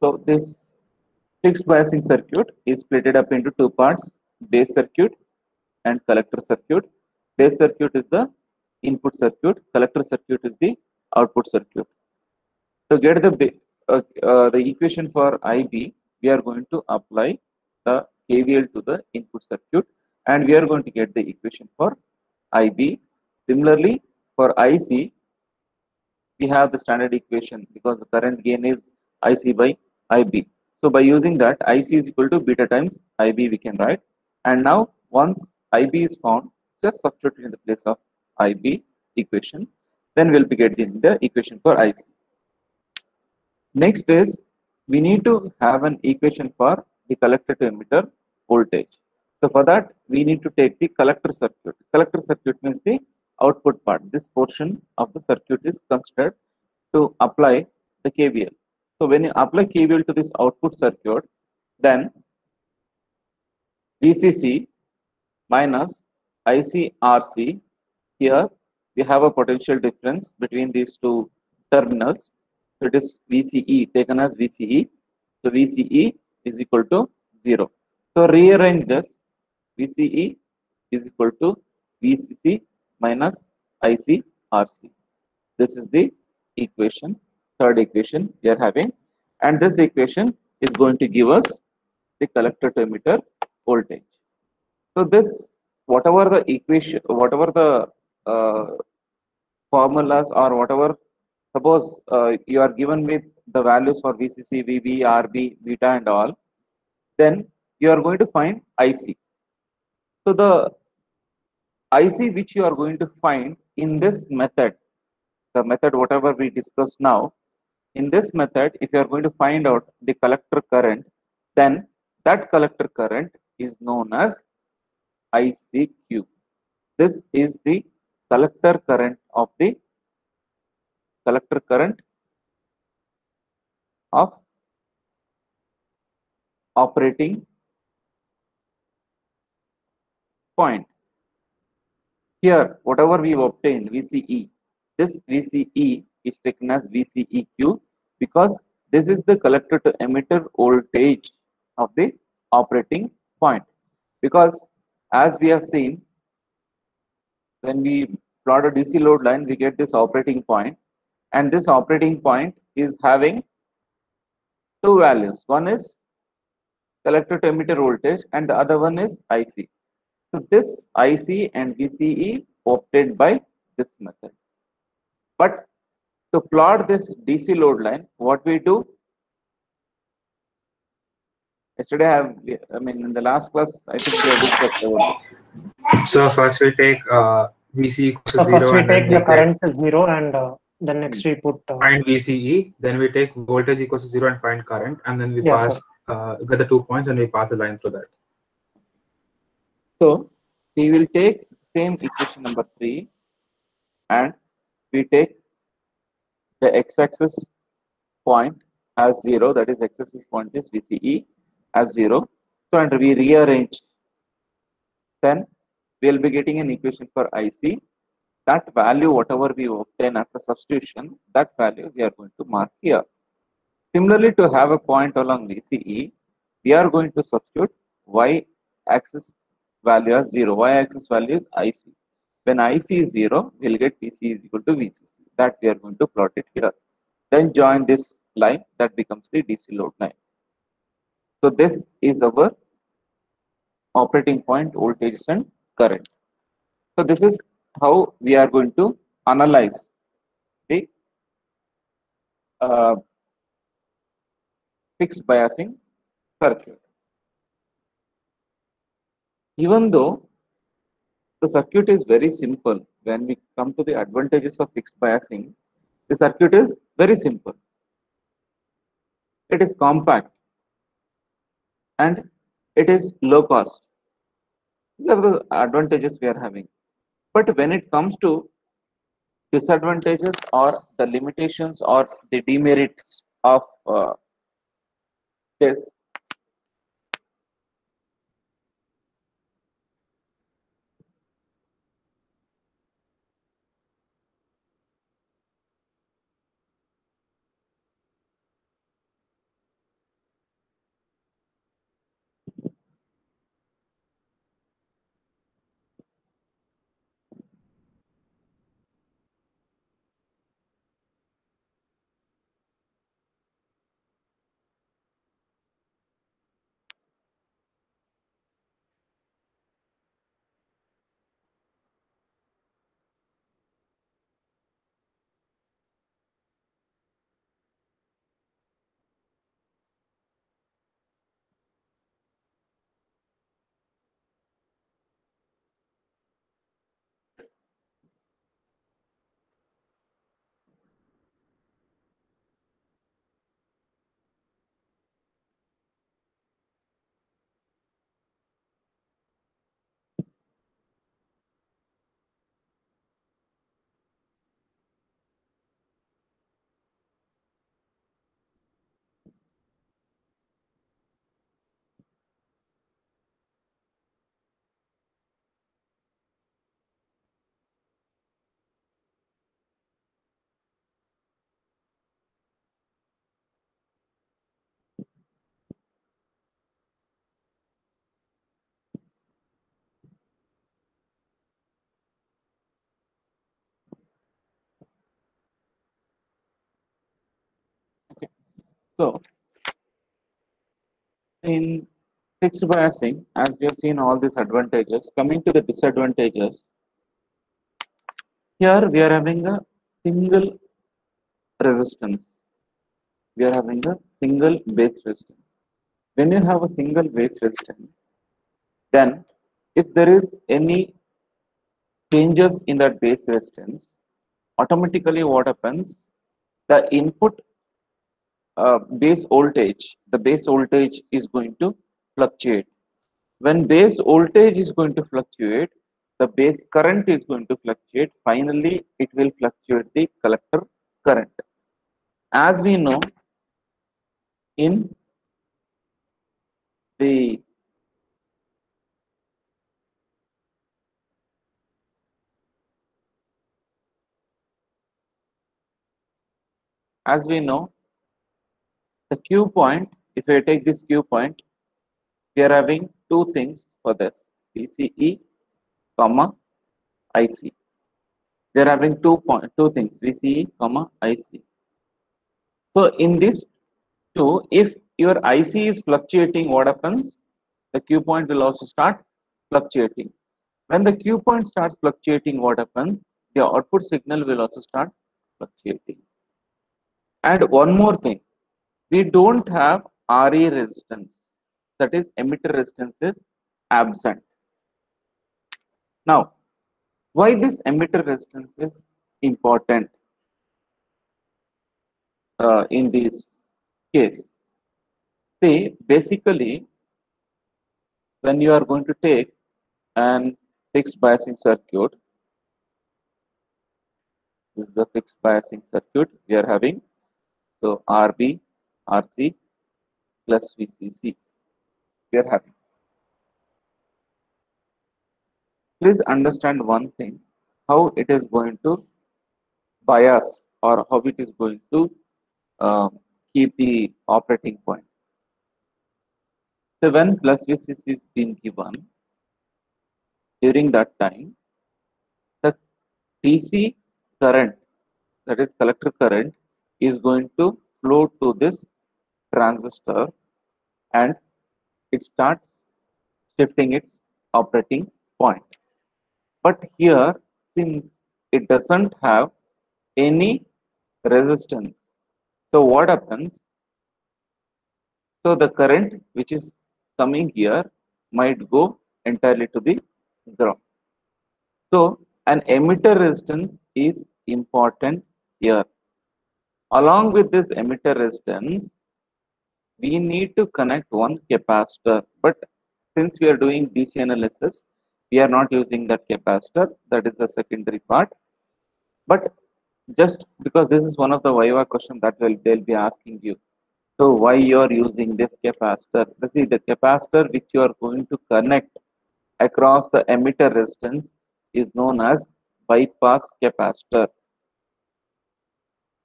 So this fixed biasing circuit is split up into two parts: base circuit and collector circuit. Base circuit is the input circuit, collector circuit is the output circuit. To get the equation for IB, we are going to apply the KVL to the input circuit, and we are going to get the equation for IB. Similarly, for IC, we have the standard equation because the current gain is IC by IB. So by using that, IC is equal to beta times IB we can write. And now once IB is found, just substitute in the place of IB equation, then we'll be getting the equation for IC. Next is we need to have an equation for the collector to emitter voltage. So for that, we need to take the collector circuit. Collector circuit means the output part. This portion of the circuit is considered to apply the KVL. So when you apply KVL to this output circuit, then VCC minus ICRC, here we have a potential difference between these two terminals. So it is VCE taken as VCE. So VCE is equal to 0. So rearrange this. VCE is equal to VCC minus ICRC. This is the equation, third equation we are having, and this equation is going to give us the collector to emitter voltage. So this, whatever the equation, whatever the formulas or whatever, suppose you are given with the values for VCC, VB, RB, beta and all, then you are going to find IC. So the IC which you are going to find in this method, the method whatever we discussed now, in this method, if you are going to find out the collector current, then that collector current is known as ICQ. This is the collector current of the collector current of operating point. Here, whatever we obtain VCE, this VCE is taken as VCEQ because this is the collector to emitter voltage of the operating point. Because as we have seen, when we plot a DC load line, we get this operating point, and this operating point is having two values. One is collector to emitter voltage and the other one is IC. So this IC and VCE obtained by this method. But to plot this DC load line, what we do? Yesterday, I mean, in the last class, I think we have discussed about this. So first we take VC equals to So 0 first we and then take we the current to 0 and then next we put find VCE. Then we take voltage equals to 0 and find current, and then we yes, pass get the 2 points and we pass the line through that. So we will take same equation number 3 and we take the x-axis point as 0, that is x-axis point is VCE as 0. So and we rearrange, then we will be getting an equation for IC. That value, whatever we obtain after substitution, that value we are going to mark here. Similarly, to have a point along VCE, we are going to substitute y-axis value as 0. Y-axis value is IC. When IC is 0, we will get VC is equal to VCC. That we are going to plot it here. Then join this line, that becomes the DC load line. So this is our operating point voltage and current. So this is how we are going to analyze the fixed biasing circuit. Even though the circuit is very simple, when we come to the advantages of fixed biasing, the circuit is very simple. It is compact and it is low cost. These are the advantages we are having. But when it comes to disadvantages or the limitations or the demerits of this, So in fixed biasing, as we have seen all these advantages, coming to the disadvantages, here we are having a single resistance. We are having a single base resistance. When you have a single base resistance, then if there is any changes in that base resistance, automatically what happens? The input the base voltage is going to fluctuate. When base voltage is going to fluctuate, the base current is going to fluctuate. Finally, it will fluctuate the collector current. As we know, in the as we know, the Q point, if I take this Q point, we are having two things for this, VCE, comma, IC. They are having two things, VCE, comma, IC. So in this two, if your IC is fluctuating, what happens? The Q point will also start fluctuating. When the Q point starts fluctuating, what happens? The output signal will also start fluctuating. And one more thing, we don't have RE resistance, that is emitter resistance is absent. Now, why this emitter resistance is important in this case? See, basically, when you are going to take an fixed biasing circuit, this is the fixed biasing circuit we are having. So RB, RC plus VCC we are having. Please understand one thing, how it is going to bias or how it is going to keep the operating point. So when plus VCC is being given, during that time, the DC current, that is collector current, is going to flow to this transistor and it starts shifting its operating point. But here, since it doesn't have any resistance, so what happens? So the current which is coming here might go entirely to the ground. So an emitter resistance is important here. Along with this emitter resistance, we need to connect one capacitor, but since we are doing DC analysis, we are not using that capacitor. That is the secondary part. But just because this is one of the Viva question that they'll be asking you. So why you are using this capacitor? See, the capacitor which you are going to connect across the emitter resistance is known as bypass capacitor.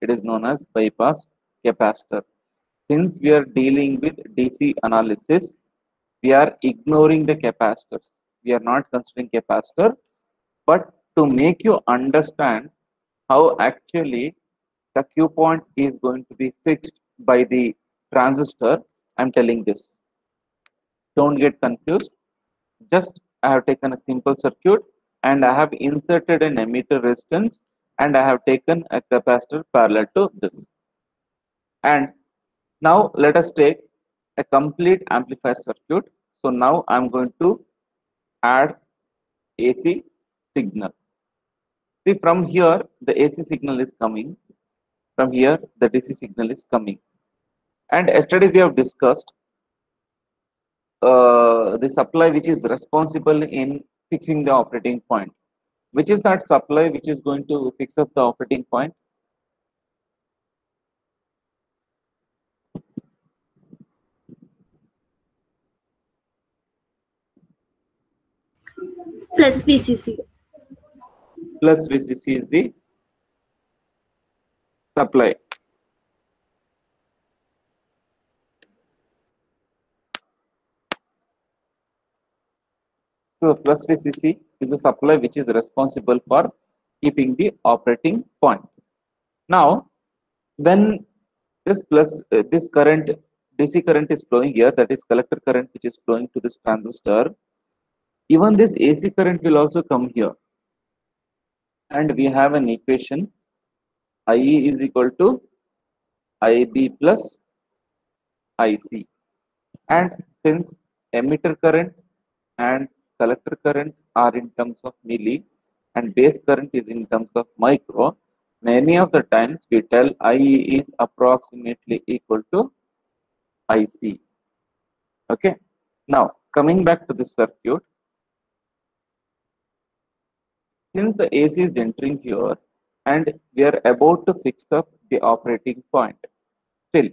It is known as bypass capacitor. Since we are dealing with DC analysis, we are ignoring the capacitors. We are not considering capacitor, but to make you understand how actually the Q point is going to be fixed by the transistor, I am telling this. Don't get confused. Just I have taken a simple circuit and I have inserted an emitter resistance and I have taken a capacitor parallel to this. And now let us take a complete amplifier circuit. So now I am going to add AC signal. See, from here the AC signal is coming. From here the DC signal is coming. And yesterday we have discussed the supply which is responsible in fixing the operating point. Which is that supply which is going to fix up the operating point? Plus VCC. Plus VCC is the supply. So plus VCC is the supply which is responsible for keeping the operating point. Now, when this current DC current is flowing here, that is collector current which is flowing to this transistor. Even this AC current will also come here, and we have an equation IE is equal to IB plus IC. And since emitter current and collector current are in terms of milli and base current is in terms of micro, many of the times we tell IE is approximately equal to IC. Okay. Now coming back to this circuit, since the AC is entering here and we are about to fix up the operating point, still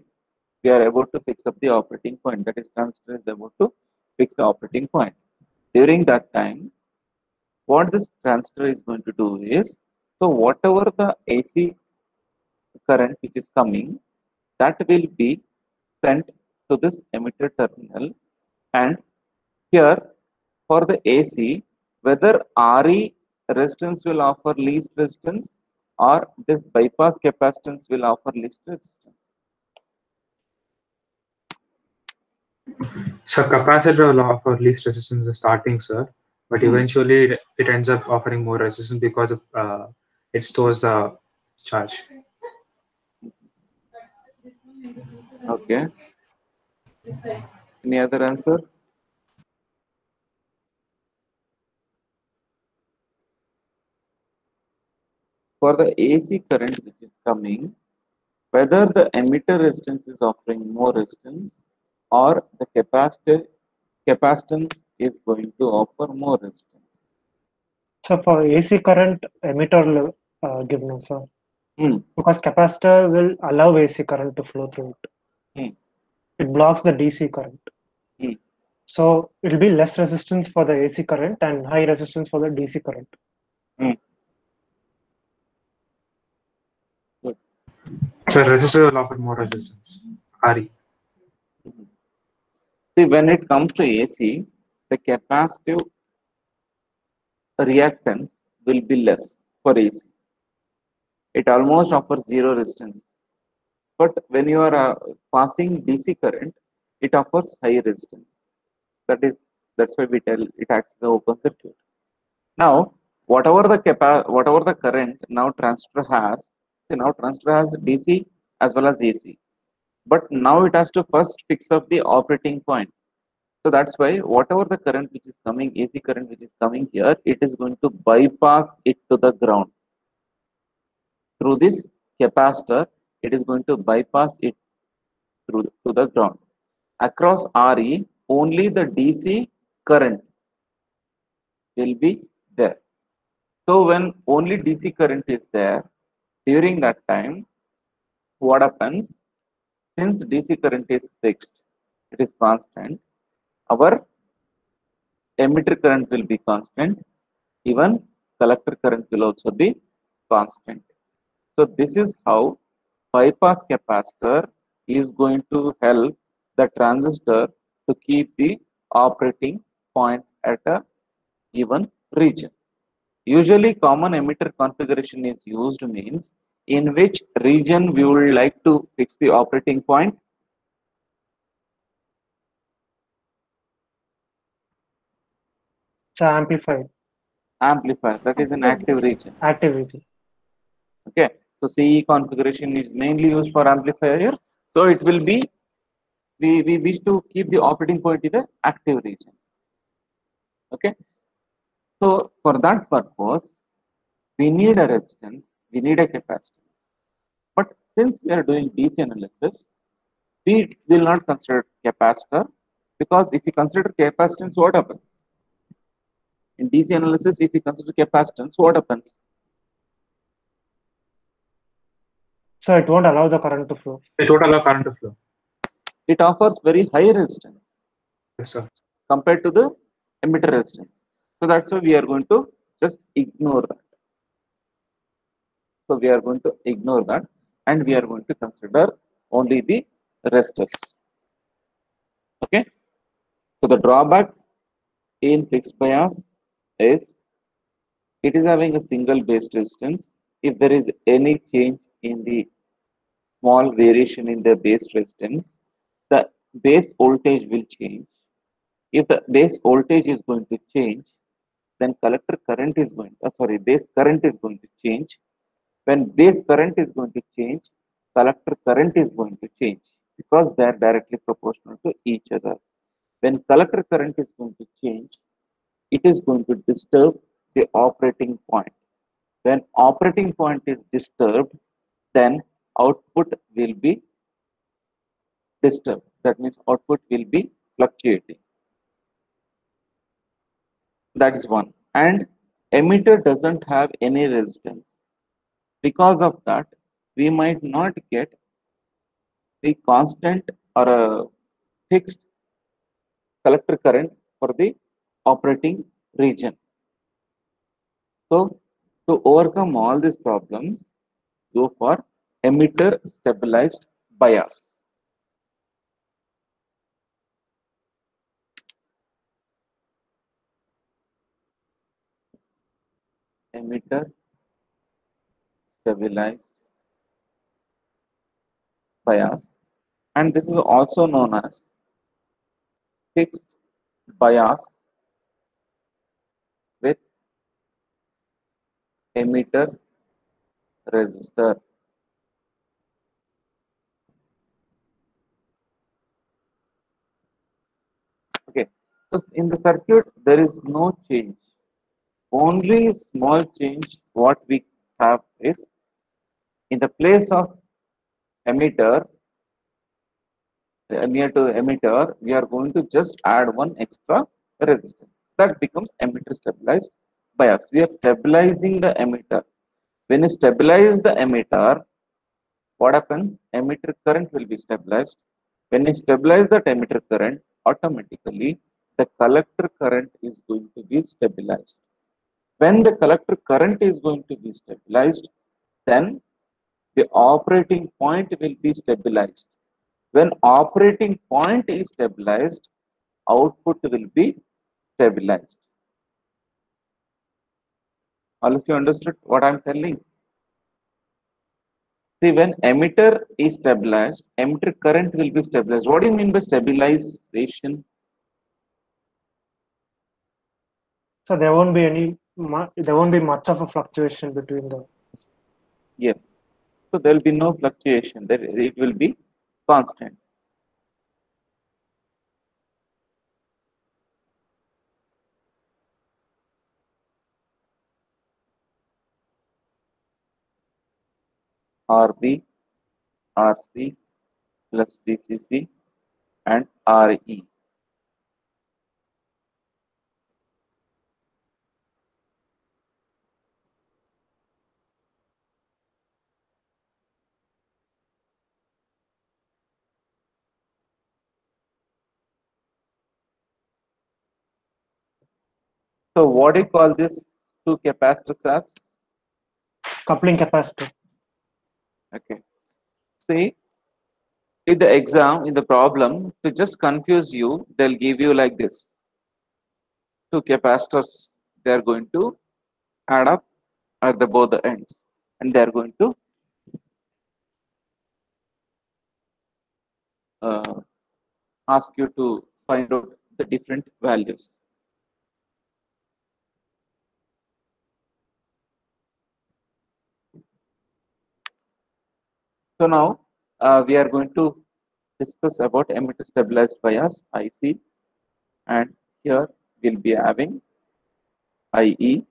we are about to fix up the operating point, that is transistor is about to fix the operating point. During that time, what this transistor is going to do is, so whatever the AC current which is coming, that will be sent to this emitter terminal, and here for the AC, whether RE resistance will offer least resistance or this bypass capacitance will offer least resistance. So capacitor will offer least resistance in starting, sir, but eventually it ends up offering more resistance because of, it stores the charge. Okay. Any other answer? For the AC current which is coming, whether the emitter resistance is offering more resistance or the capacitance is going to offer more resistance. So for AC current, emitter will give no, sir. Because capacitor will allow AC current to flow through it. It blocks the DC current. So it will be less resistance for the AC current and high resistance for the DC current. Good. So resistor will offer more resistance, RE. See, when it comes to AC, the capacitive reactance will be less for AC. It almost offers zero resistance. But when you are passing DC current, it offers high resistance. That's why we tell it acts as an open circuit. Now, whatever the current now transistor has, see, now transistor has DC as well as AC. But now it has to first fix up the operating point. So that's why whatever the current which is coming, AC current which is coming here, it is going to bypass it to the ground. Through this capacitor, it is going to bypass it to the ground. Across RE, only the DC current will be there. So when only DC current is there, during that time, what happens? Since DC current is fixed, it is constant, our emitter current will be constant, even collector current will also be constant. So this is how bypass capacitor is going to help the transistor to keep the operating point at a given region. Usually common emitter configuration is used, means in which region we would like to fix the operating point. So amplified. Amplifier, that is an active region. Active region. Okay, so CE configuration is mainly used for amplifier. So it will be, we wish to keep the operating point in the active region. Okay, so for that purpose, we need a resistance, we need a capacitance. But since we are doing DC analysis, we will not consider capacitor, because if you consider capacitance, what happens? In DC analysis, if you consider capacitance, what happens? So it won't allow the current to flow. It won't allow current to flow. It offers very high resistance. Yes, sir. Compared to the emitter resistance. So that's why we are going to just ignore that. So we are going to ignore that, and we are going to consider only the resistors. Okay. So the drawback in fixed bias is it is having a single base resistance. If there is any change in the small variation in the base resistance, the base voltage will change. If the base voltage is going to change, then collector current is going, base current is going to change. When base current is going to change, collector current is going to change because they are directly proportional to each other. When collector current is going to change, it is going to disturb the operating point. When operating point is disturbed, then output will be disturbed. That means output will be fluctuating. That is one. And emitter doesn't have any resistance. Because of that, we might not get the constant or a fixed collector current for the operating region. So, to overcome all these problems, go for emitter stabilized bias. Emitter stabilized bias, and this is also known as fixed bias with emitter resistor. Okay, so in the circuit there is no change. Only small change what we have is in the place of emitter, near to emitter, we are going to just add one extra resistance. That becomes emitter stabilized bias. We are stabilizing the emitter. When you stabilize the emitter, what happens? Emitter current will be stabilized. When you stabilize that emitter current, automatically the collector current is going to be stabilized. When the collector current is going to be stabilized, then the operating point will be stabilized. When operating point is stabilized, output will be stabilized. All of you understood what I'm telling? See, when emitter is stabilized, emitter current will be stabilized. What do you mean by stabilization? So there won't be much of a fluctuation between the. Yes. So there will be no fluctuation. It will be constant. RB, RC plus DCC and RE. So what do you call this two capacitors as? Coupling capacitor. Okay. See, in the exam, in the problem, to just confuse you, they'll give you like this. Two capacitors, they're going to add up at the both the ends, and they're going to ask you to find out the different values. So now we are going to discuss about emitter stabilized bias IC, and here we'll be having IE,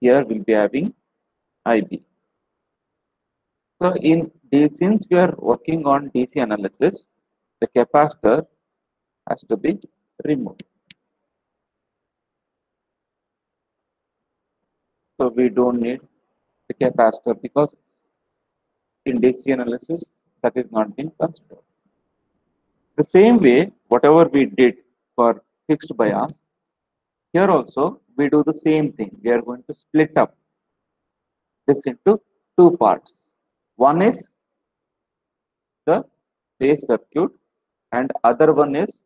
here we'll be having IB. So since we are working on DC analysis, the capacitor has to be removed. So we don't need the capacitor because in DC analysis that is not being considered. The same way, whatever we did for fixed bias, here also we do the same thing. We are going to split up this into two parts. One is the base circuit and other one is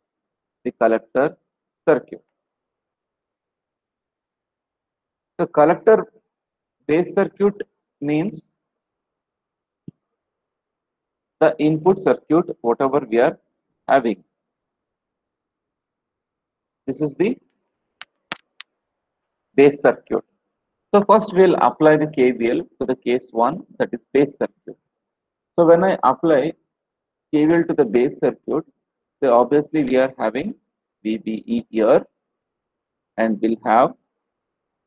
the collector circuit. The collector base circuit means the input circuit, whatever we are having. This is the base circuit. So first we'll apply the KVL to the case 1, that is base circuit. So when I apply KVL to the base circuit, so obviously we are having VBE here and we'll have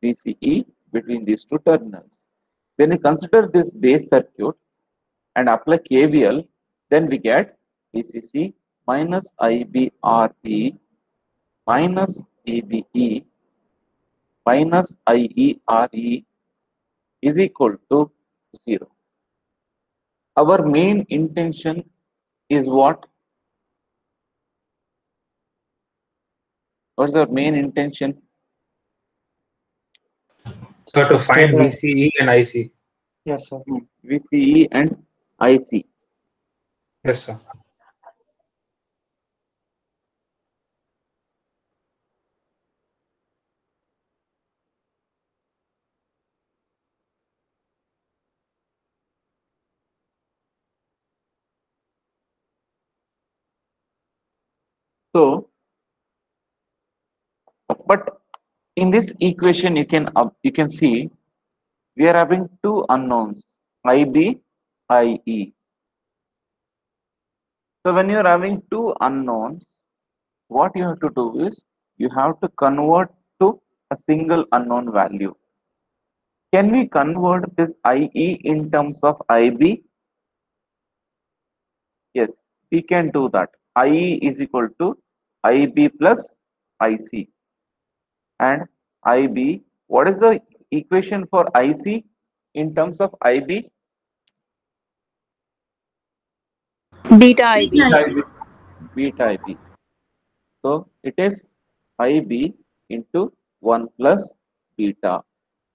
VCE between these two terminals. When you consider this base circuit and apply KVL, then we get VCC minus IBRE minus VBE minus IERE is equal to 0. Our main intention is what? What's our main intention? So to find Stabilize. VCE and IC. Yes, sir. VCE and IC. Yes, sir. So, but in this equation, you can see we are having two unknowns, IB, IE. So when you are having two unknowns, what you have to do is you have to convert to a single unknown value. Can we convert this IE in terms of IB? Yes, we can do that. IE is equal to IB plus IC. And IB, what is the equation for IC in terms of IB? Beta IB. Beta IB. So it is IB into 1 plus beta.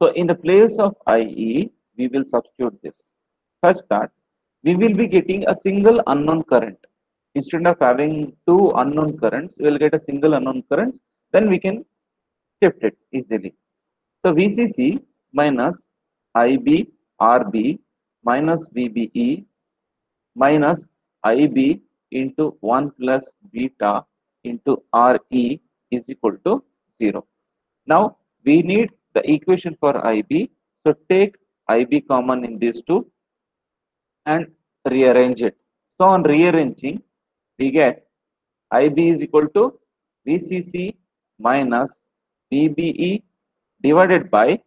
So in the place of IE, we will substitute this such that we will be getting a single unknown current. Instead of having two unknown currents, we will get a single unknown current. Then we can shift it easily. So VCC minus IB RB minus VBE minus IB into 1 plus beta into RE is equal to 0. Now we need the equation for IB. So take IB common in these two and rearrange it. So on rearranging, we get IB is equal to VCC minus VBE divided by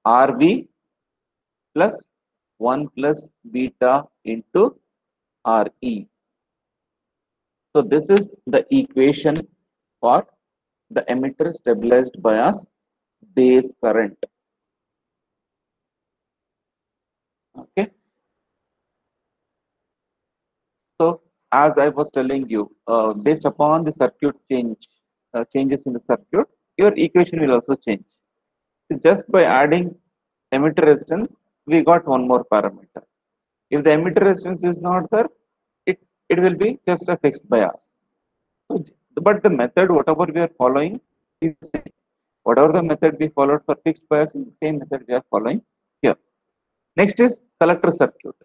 RB plus 1 plus beta into RE. So this is the equation for the emitter stabilized bias base current. Okay. So as I was telling you, based upon the circuit changes in the circuit, your equation will also change. So just by adding emitter resistance, we got one more parameter. If the emitter resistance is not there, it will be just a fixed bias. So, but the method, whatever we are following, is same. Whatever the method we followed for fixed bias, is the same method we are following here. Next is collector circuit.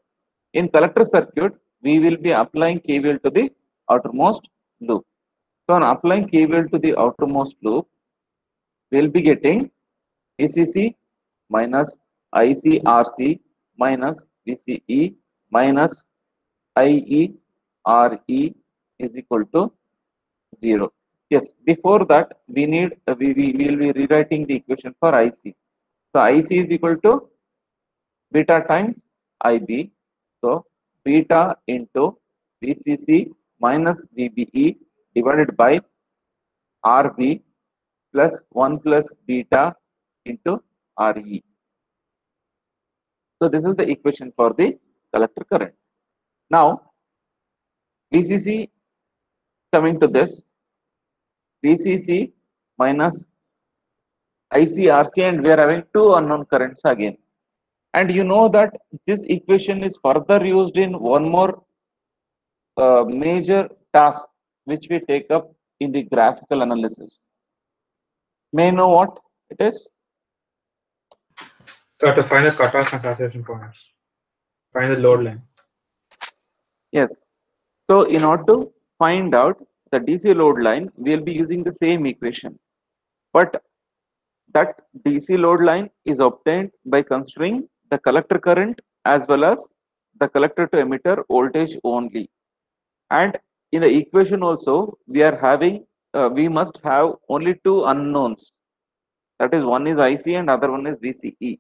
In collector circuit, we will be applying KVL to the outermost loop. So on applying KVL to the outermost loop, we will be getting VCC minus ICRC minus VCE minus IERE is equal to 0. Yes, before that we need we will be rewriting the equation for IC. So IC is equal to beta times IB. So beta into VCC minus VBE divided by RB plus 1 plus beta into RE. So this is the equation for the collector current. Now VCC, coming to this, VCC minus ICRC, and we are having two unknown currents again. And you know that this equation is further used in one more major task which we take up in the graphical analysis. May I know what it is? So to find the cutoff and saturation points. Find the load line. Yes. So in order to find out the DC load line, we will be using the same equation. But that DC load line is obtained by considering the collector current as well as the collector to emitter voltage only. And in the equation also, we are having, we must have only two unknowns. That is, one is IC and other one is VCE.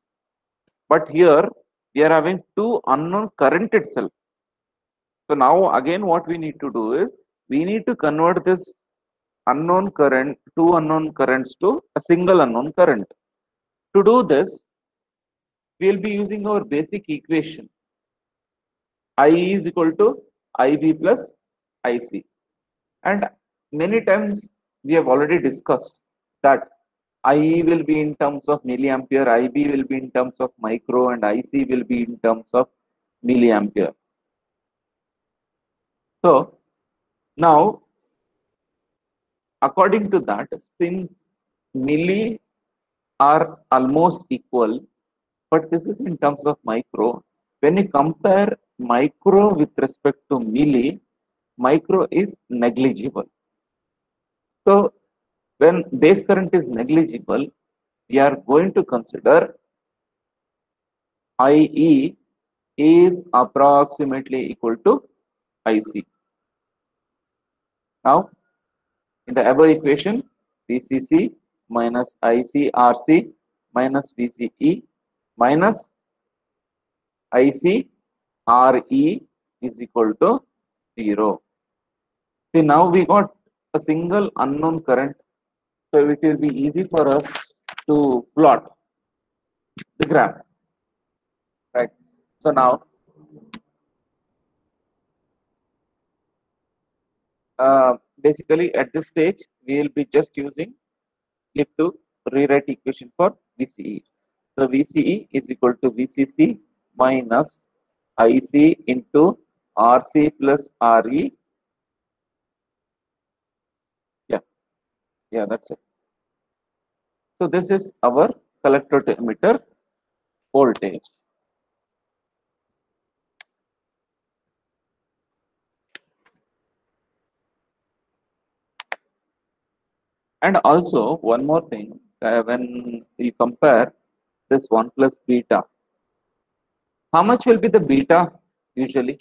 But here we are having two unknown current itself. So now again what we need to do is, we need to convert this unknown current, two unknown currents to a single unknown current. To do this, we will be using our basic equation. IE is equal to IB plus IC. And many times we have already discussed that IE will be in terms of milliampere, IB will be in terms of micro, and IC will be in terms of milliampere. So now, according to that, since milli are almost equal, but this is in terms of micro, when you compare micro with respect to milli, micro is negligible. So when base current is negligible, we are going to consider IE is approximately equal to IC. Now, in the above equation, VCC minus ICRC minus VCE minus ICRE is equal to 0. See, now we got a single unknown current, so it will be easy for us to plot the graph, right? So now basically at this stage we will be just using it to rewrite equation for VCE. So VCE is equal to VCC minus IC into RC plus RE. Yeah, that's it. So this is our collector to emitter voltage. And also one more thing, when you compare this 1 plus beta, how much will be the beta usually?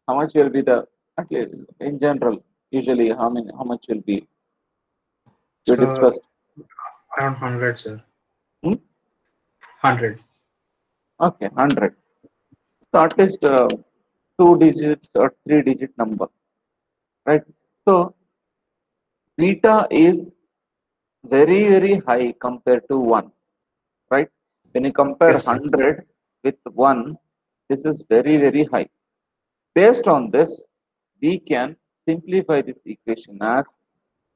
How much will be the, at least in general, usually how much will be we discussed? Around 100, sir. 100. Okay, 100. So at least 2 digits or 3 digit number, right? So beta is very, very high compared to 1, right? When you compare Yes, 100 with 1, this is very, very high. Based on this, we can simplify this equation as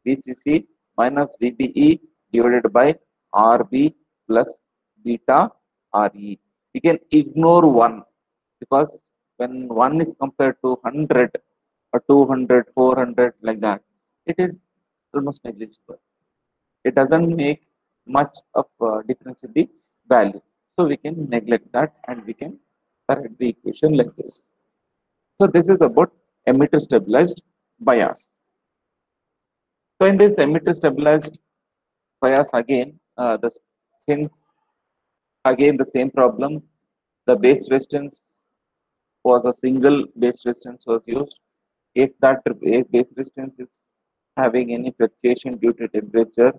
VCC minus VBE divided by RB plus beta RE. We can ignore 1 because when 1 is compared to 100 or 200, 400 like that, it is almost negligible. It doesn't make much of a difference in the value. So we can neglect that and we can write the equation like this. So this is about emitter stabilized bias. So in this emitter stabilized bias again, since again the same problem, the base resistance was a single base resistance was used. If that base resistance is having any fluctuation due to temperature,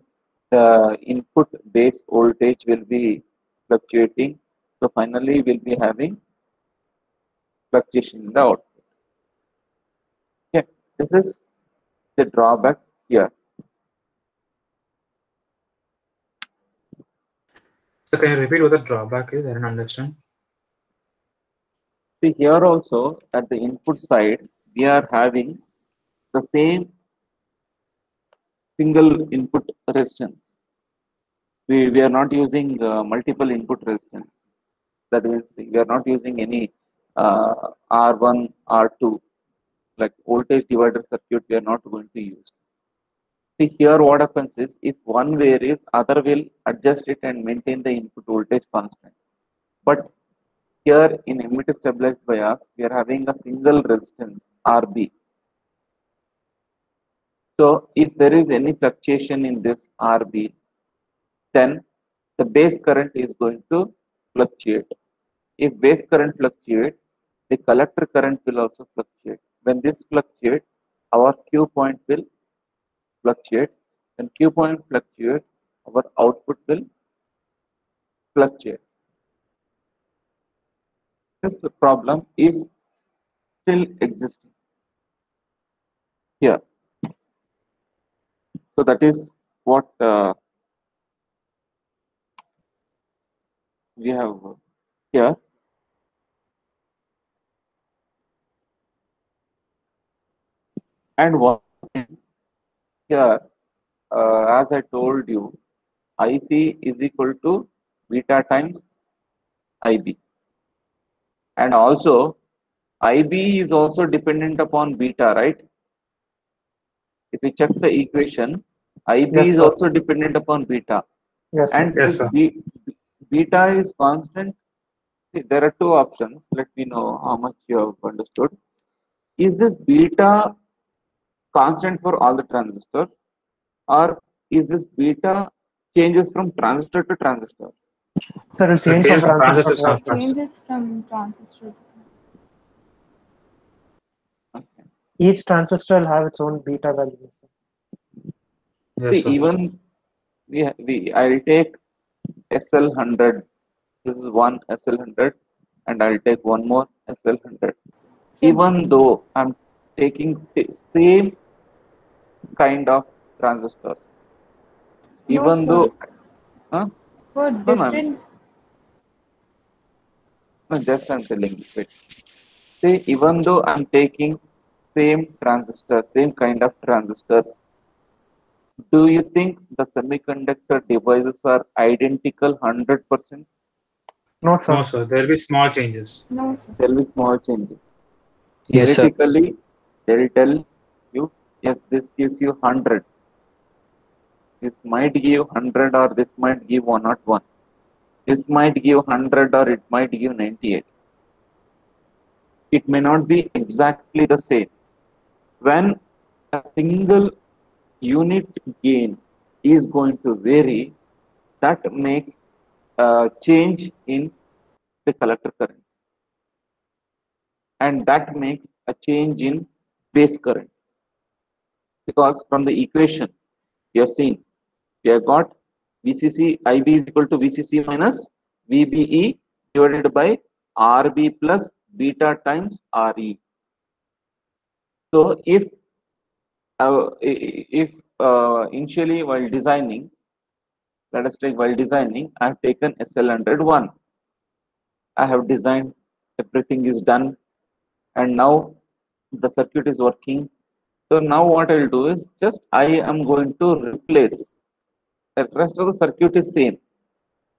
the input base voltage will be fluctuating. So finally we'll be having fluctuation in the output. Okay, this is the drawback here. So can you repeat what the drawback is? I don't understand. See, here also at the input side, we are having the same single input resistance. We are not using multiple input resistance. That means we are not using any R1, R2. like voltage divider circuit, we are not going to use. See here what happens is, if one varies, other will adjust it and maintain the input voltage constant. But here in emitter stabilized bias, we are having a single resistance RB. So if there is any fluctuation in this RB, then the base current is going to fluctuate. If base current fluctuates, the collector current will also fluctuate. When this fluctuates, our Q point will fluctuate. When Q point fluctuates, our output will fluctuate. This problem is still existing here. So that is what we have here. And one thing here, as I told you, IC is equal to beta times IB. And also, IB is also dependent upon beta, right? If we check the equation, IB Yes, is sir. also dependent upon beta. Yes, sir. And Yes, if sir. beta is constant, see, there are two options. Let me know how much you have understood. Is this beta constant for all the transistors, or is this beta changes from transistor to transistor? Sir, it's So change change from from transistor transistor to to transistor. transistor. Changes from transistor. Okay. Each transistor will have its own beta value. Sir. Yes, See, sir. even I'll take SL100. This is one SL100, and I'll take one more SL100. So, Even though I'm taking the same kind of transistors, no, even sir. though, huh? For No, no, different, no, just I'm telling you. Wait. See, even though I'm taking same transistor, same kind of transistors, do you think the semiconductor devices are identical 100%? No, sir. No, sir. There will be small changes. no, sir. There will be small changes. Yes, sir. Theoretically, they will tell you, yes, this gives you 100. This might give 100, or this might give 101. This might give 100, or it might give 98. It may not be exactly the same. When a single unit gain is going to vary, that makes a change in the collector current, and that makes a change in base current, because from the equation you have seen, we have got VCC IB is equal to VCC minus VBE divided by RB plus beta times RE. So if initially while designing, let us take while designing, I have taken SL101. I have designed, everything is done, and now the circuit is working. So now what I will do is, just I am going to replace, the rest of the circuit is same.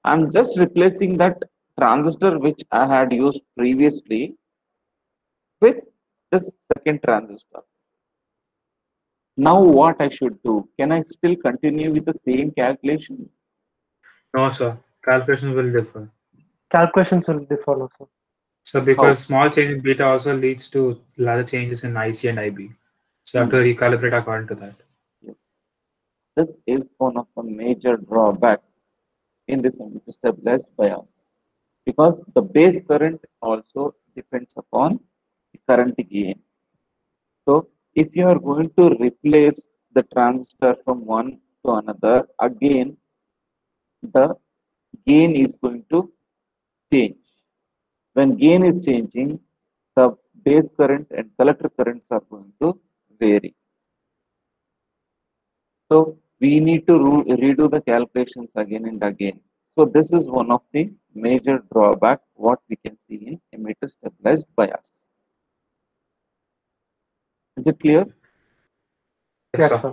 I'm just replacing that transistor which I had used previously with this second transistor. Now what I should do? Can I still continue with the same calculations? No, sir. Calculations will differ. Calculations will differ also. So because small change in beta also leads to larger changes in IC and IB. So you have to recalibrate according to that. Yes. This is one of the major drawback in this stabilized bias, because the base current also depends upon the current gain. So if you are going to replace the transistor from one to another, again the gain is going to change. When gain is changing, the base current and collector currents are going to vary. So we need to redo the calculations again and again. So this is one of the major drawback what we can see in emitter stabilized bias. Is it clear? Yes, Yes, sir. sir.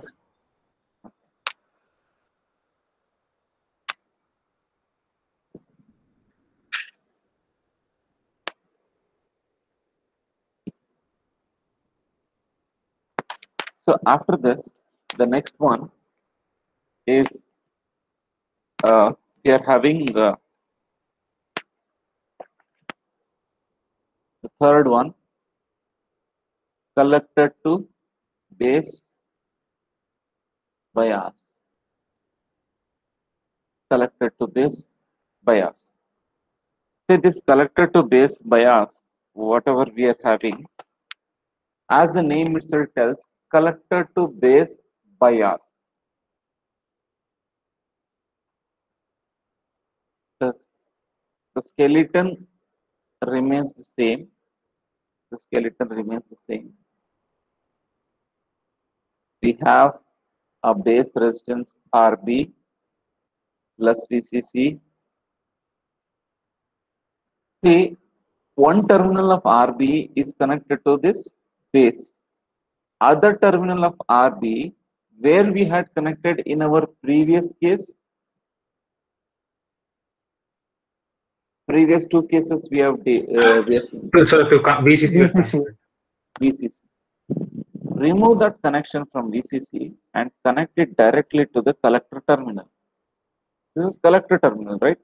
So after this, the next one is we are having the third one, collector to base bias. Collector to base bias. Say this collector to base bias, whatever we are having, as the name itself tells, collector to base bias. The skeleton remains the same. The skeleton remains the same. We have a base resistance RB plus VCC. See, one terminal of RB is connected to this base. Other terminal of RB, where we had connected in our previous case, previous two cases we have seen. So to VCC. VCC. Remove that connection from VCC and connect it directly to the collector terminal. This is collector terminal, right?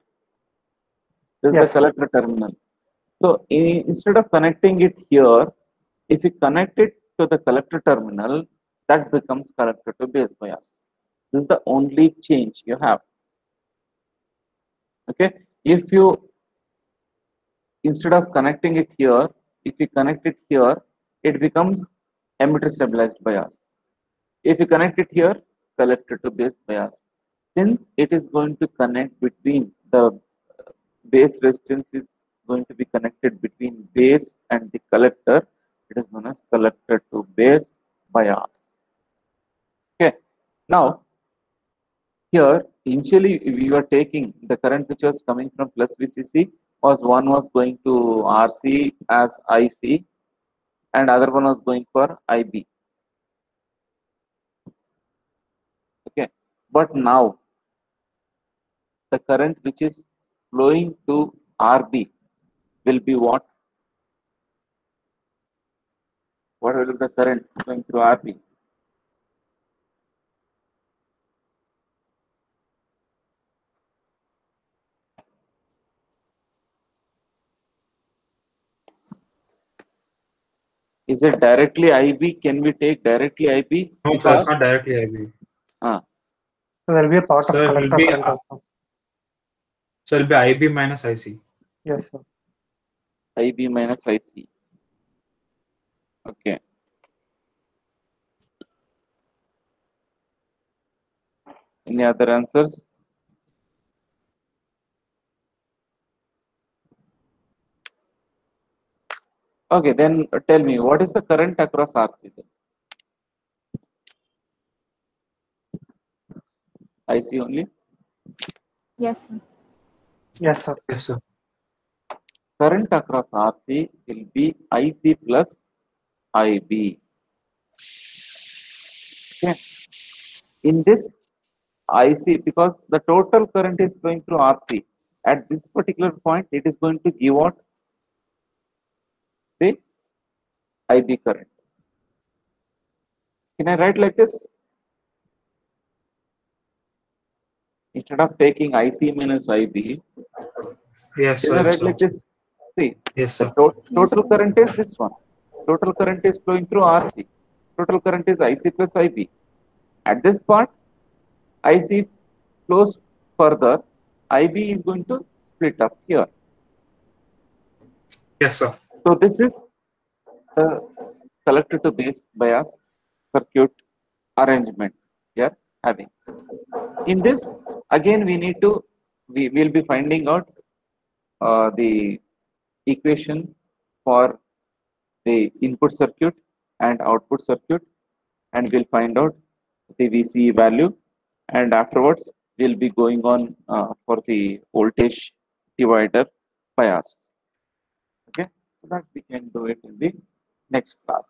This is the collector terminal. So instead of connecting it here, if you connect it to the collector terminal, that becomes collector to base bias. This is the only change you have. Okay, if you instead of connecting it here, if you connect it here, it becomes emitter stabilized bias. If you connect it here, collector to base bias. Since it is going to connect between the base resistance is going to be connected between base and the collector, it is known as collector to base bias. Okay, now here initially we were taking the current which was coming from plus VCC was one was going to RC as IC and other one was going for IB. Okay, but now the current which is flowing to RB will be what? What will be the current going through RB? Is it directly IB? Can we take directly IB? No, sir, it's not directly IB. So there will be a part So of it will collector be current also. So it will be IB minus IC. Yes, sir. IB minus IC. Okay. Any other answers? Okay, then tell me, what is the current across RC then? IC only? Yes, sir. Yes, sir. Yes, sir. Current across RC will be IC plus IB. Okay. In this IC, because the total current is flowing through RC, at this particular point, it is going to give out the IB current. Can I write like this? Instead of taking IC minus IB, Yes, can I sir. write like this? See, Yes, the sir. total current is this one. Total current is flowing through RC. Total current is IC plus IB. At this part, IC flows further. IB is going to split up here. Yes, sir. So this is the collector to base bias circuit arrangement we are having. In this, again we will be finding out the equation for the input circuit and output circuit, and we'll find out the VCE value, and afterwards we'll be going on for the voltage divider bias. Okay, so that we can do it in the next class.